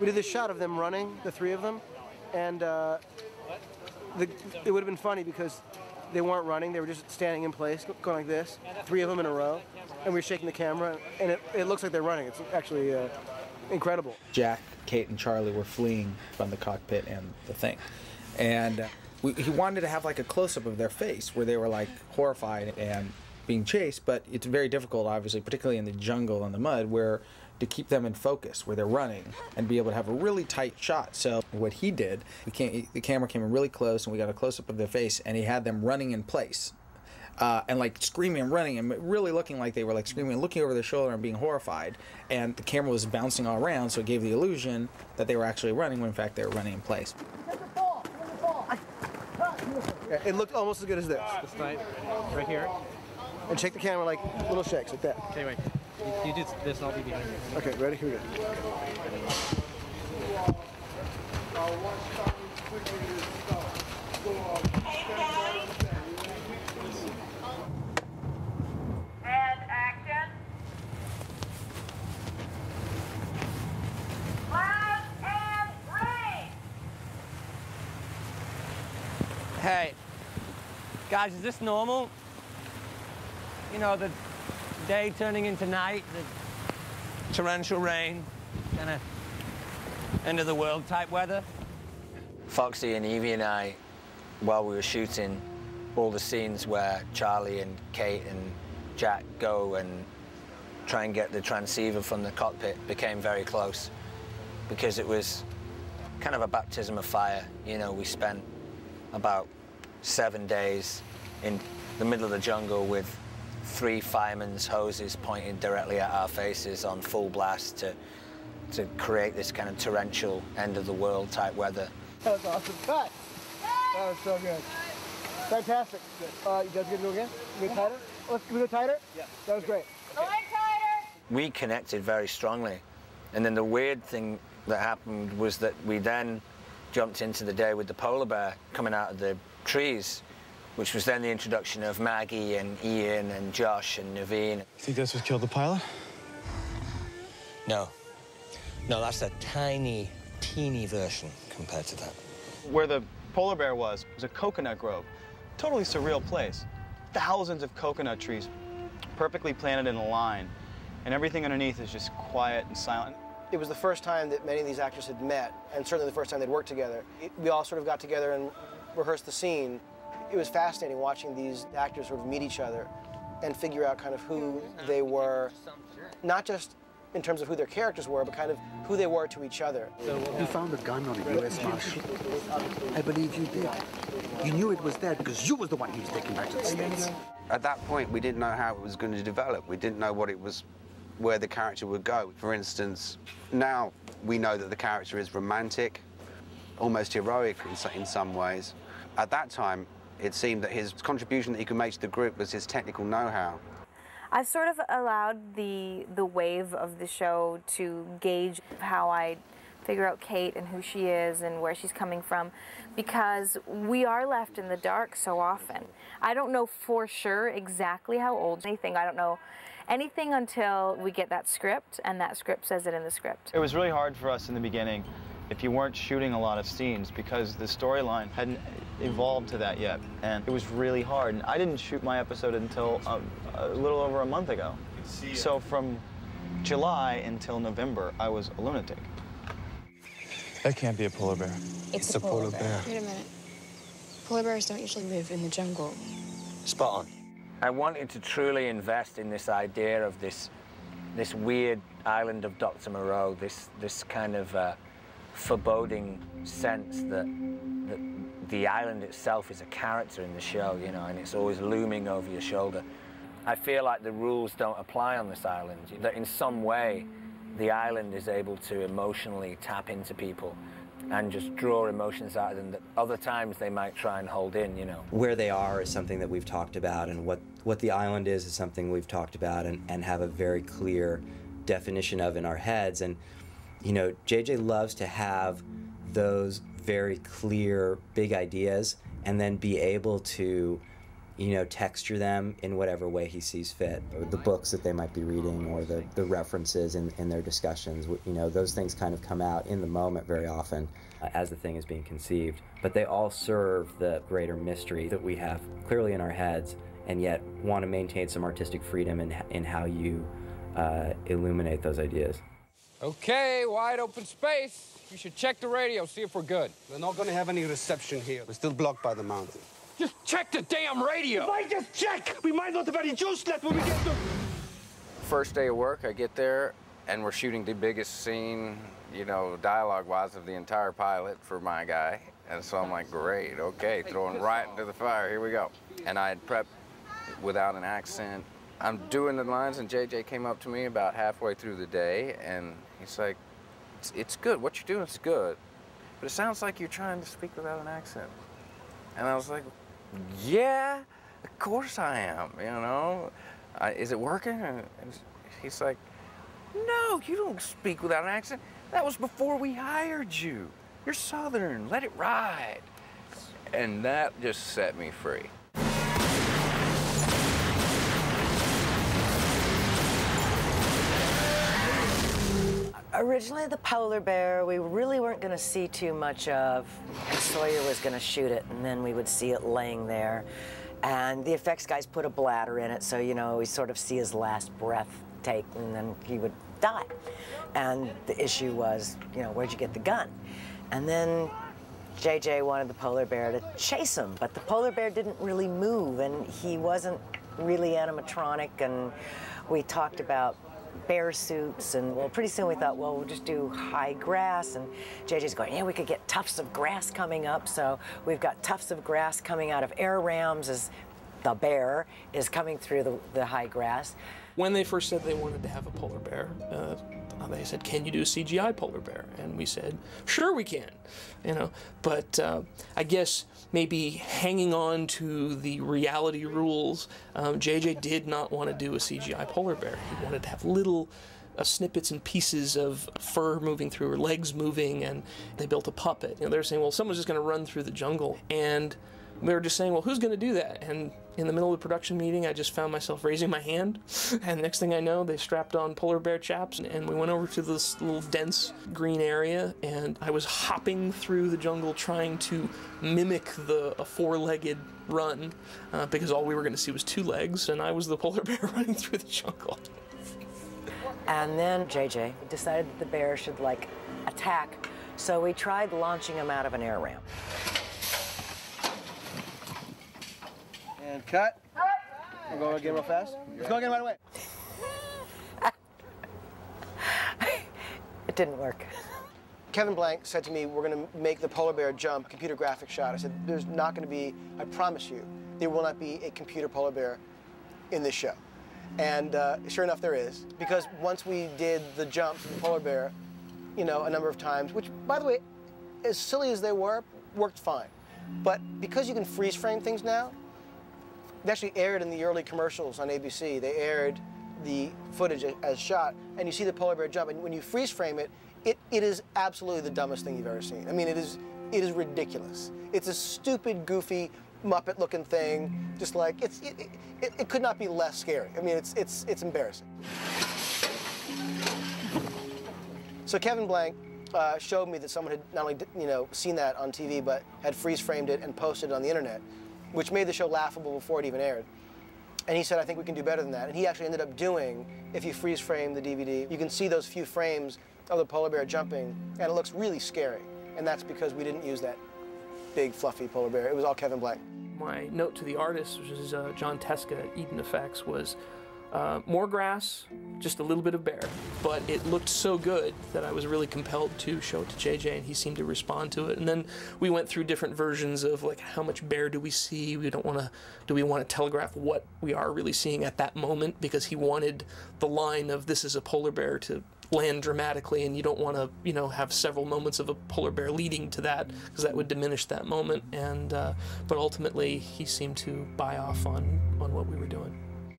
We did this shot of them running, the three of them, and it would have been funny because they weren't running, they were just standing in place, going like this, three of them in a row, and we were shaking the camera, and it looks like they're running. It's actually incredible. Jack, Kate, and Charlie were fleeing from the cockpit and the thing, and he wanted to have like a close-up of their face where they were like horrified and being chased, but it's very difficult, obviously, particularly in the jungle and the mud, where to keep them in focus, where they're running, and be able to have a really tight shot. So what he did, the camera came in really close, and we got a close-up of their face, and he had them running in place, and like screaming and running, and really looking like they were like screaming and looking over their shoulder and being horrified. And the camera was bouncing all around, so it gave the illusion that they were actually running, when in fact they were running in place. Yeah, it looked almost as good as this. This side, right here. And shake the camera like little shakes, like that. Okay, wait. You do this and I'll be behind you. Okay, ready? Here we go. And action. Loud and rain. Hey, guys, is this normal? You know, the day turning into night, the torrential rain, kind of end of the world type weather. Foxy and Evie and I, while we were shooting all the scenes where Charlie and Kate and Jack go and try and get the transceiver from the cockpit, became very close because it was kind of a baptism of fire. You know, we spent about 7 days in the middle of the jungle with 3 firemen's hoses pointed directly at our faces on full blast to create this kind of torrential end-of-the-world type weather. That was awesome. Cut! That was so good. Fantastic. You guys good to go again? You go tighter? Can we go tighter? Yeah. That was great. Going tighter. We connected very strongly. And then the weird thing that happened was that we then jumped into the day with the polar bear coming out of the trees, which was then the introduction of Maggie and Ian and Josh and Naveen. You think that's what killed the pilot? No. No, that's a tiny, teeny version compared to that. Where the polar bear was a coconut grove. Totally surreal place. Thousands of coconut trees perfectly planted in a line, and everything underneath is just quiet and silent. It was the first time that many of these actors had met, and certainly the first time they'd worked together. We all sort of got together and rehearsed the scene. It was fascinating watching these actors sort of meet each other and figure out kind of who they were, not just in terms of who their characters were, but kind of who they were to each other. You found a gun on a U.S. Marshal. I believe you did. You knew it was there because you was the one he was taking back to the States. At that point, we didn't know how it was going to develop. We didn't know what it was, where the character would go. For instance, now we know that the character is romantic, almost heroic in some ways. At that time, it seemed that his contribution that he could make to the group was his technical know-how. I've sort of allowed the wave of the show to gauge how I figure out Kate and who she is and where she's coming from, because we are left in the dark so often. I don't know for sure exactly how old anything. I don't know anything until we get that script, and that script says it in the script. It was really hard for us in the beginning if you weren't shooting a lot of scenes because the storyline hadn't evolved to that yet, and it was really hard. And I didn't shoot my episode until a little over a month ago. So from July until November, I was a lunatic. That can't be a polar bear. It's a polar bear. Wait a minute. Polar bears don't usually live in the jungle. Spot on. I wanted to truly invest in this idea of this weird island of Dr. Moreau, this kind of foreboding sense that the island itself is a character in the show, you know, and it's always looming over your shoulder. I feel like the rules don't apply on this island, that in some way the island is able to emotionally tap into people and just draw emotions out of them that other times they might try and hold in, you know. Where they are is something that we've talked about, and what the island is something we've talked about and have a very clear definition of in our heads. And, you know, JJ loves to have those very clear, big ideas and then be able to, you know, texture them in whatever way he sees fit, or the books that they might be reading, or the references in their discussions. You know, those things kind of come out in the moment very often as the thing is being conceived. But they all serve the greater mystery that we have clearly in our heads, and yet want to maintain some artistic freedom in how you illuminate those ideas. Okay, wide open space. You should check the radio, see if we're good. We're not going to have any reception here. We're still blocked by the mountain. Just check the damn radio! Why just check? We might not have any juice left when we get to... First day of work, I get there, and we're shooting the biggest scene, you know, dialogue-wise of the entire pilot for my guy. And so I'm like, great, okay, throwing right into the fire, here we go. And I had prepped without an accent. I'm doing the lines, and JJ came up to me about halfway through the day, and he's like, it's good, what you're doing is good, but it sounds like you're trying to speak without an accent. And I was like, yeah, of course I am, you know? Is it working? And he's like, no, you don't speak without an accent. That was before we hired you. You're Southern, let it ride. And that just set me free. Originally, the polar bear, we really weren't going to see too much of. Sawyer was going to shoot it, and then we would see it laying there. And the effects guys put a bladder in it, so, you know, we sort of see his last breath take, and then he would die. And the issue was, you know, where'd you get the gun? And then JJ wanted the polar bear to chase him, but the polar bear didn't really move, and he wasn't really animatronic, and we talked about bear suits, and well, pretty soon we thought, well, we'll just do high grass, and JJ's going, yeah, we could get tufts of grass coming up, so we've got tufts of grass coming out of air rams as the bear is coming through the high grass. When they first said they wanted to have a polar bear, they said, can you do a CGI polar bear? And we said, sure we can, you know, but I guess maybe hanging on to the reality rules, JJ did not want to do a CGI polar bear. He wanted to have little snippets and pieces of fur moving through, or legs moving, and they built a puppet. You know, they were saying, well, someone's just going to run through the jungle, and they were just saying, well, who's going to do that? And in the middle of the production meeting, I just found myself raising my hand, and next thing I know, they strapped on polar bear chaps, and we went over to this little dense green area, and I was hopping through the jungle trying to mimic a four-legged run, because all we were going to see was two legs, and I was the polar bear running through the jungle. And then JJ decided that the bear should, like, attack, so we tried launching him out of an air ramp. And cut. We're going again real fast. Let's go again right away. It didn't work. Kevin Blank said to me, we're going to make the polar bear jump computer graphic shot. I said, there's not going to be, I promise you, there will not be a computer polar bear in this show. And sure enough, there is. Because once we did the jump from the polar bear, you know, a number of times, which, by the way, as silly as they were, worked fine. But because you can freeze frame things now, they actually aired in the early commercials on ABC. They aired the footage as shot, and you see the polar bear jump. And when you freeze frame it, it is absolutely the dumbest thing you've ever seen. I mean, it is ridiculous. It's a stupid, goofy, Muppet-looking thing. Just like it could not be less scary. I mean, it's embarrassing. So Kevin Blank showed me that someone had not only seen that on TV, but had freeze framed it and posted it on the internet, which made the show laughable before it even aired. And he said, I think we can do better than that. And he actually ended up doing, if you freeze frame the DVD, you can see those few frames of the polar bear jumping, and it looks really scary. And that's because we didn't use that big, fluffy polar bear. It was all Kevin Blank. My note to the artist, which is John Teska at Eden Effects, was more grass, just a little bit of bear. But it looked so good that I was really compelled to show it to JJ, and he seemed to respond to it. And then we went through different versions of, like, how much bear do we see? Do we want to telegraph what we are really seeing at that moment? Because he wanted the line of, this is a polar bear, to land dramatically, and you don't want to, you know, have several moments of a polar bear leading to that, because that would diminish that moment. And but ultimately, he seemed to buy off on what we were doing.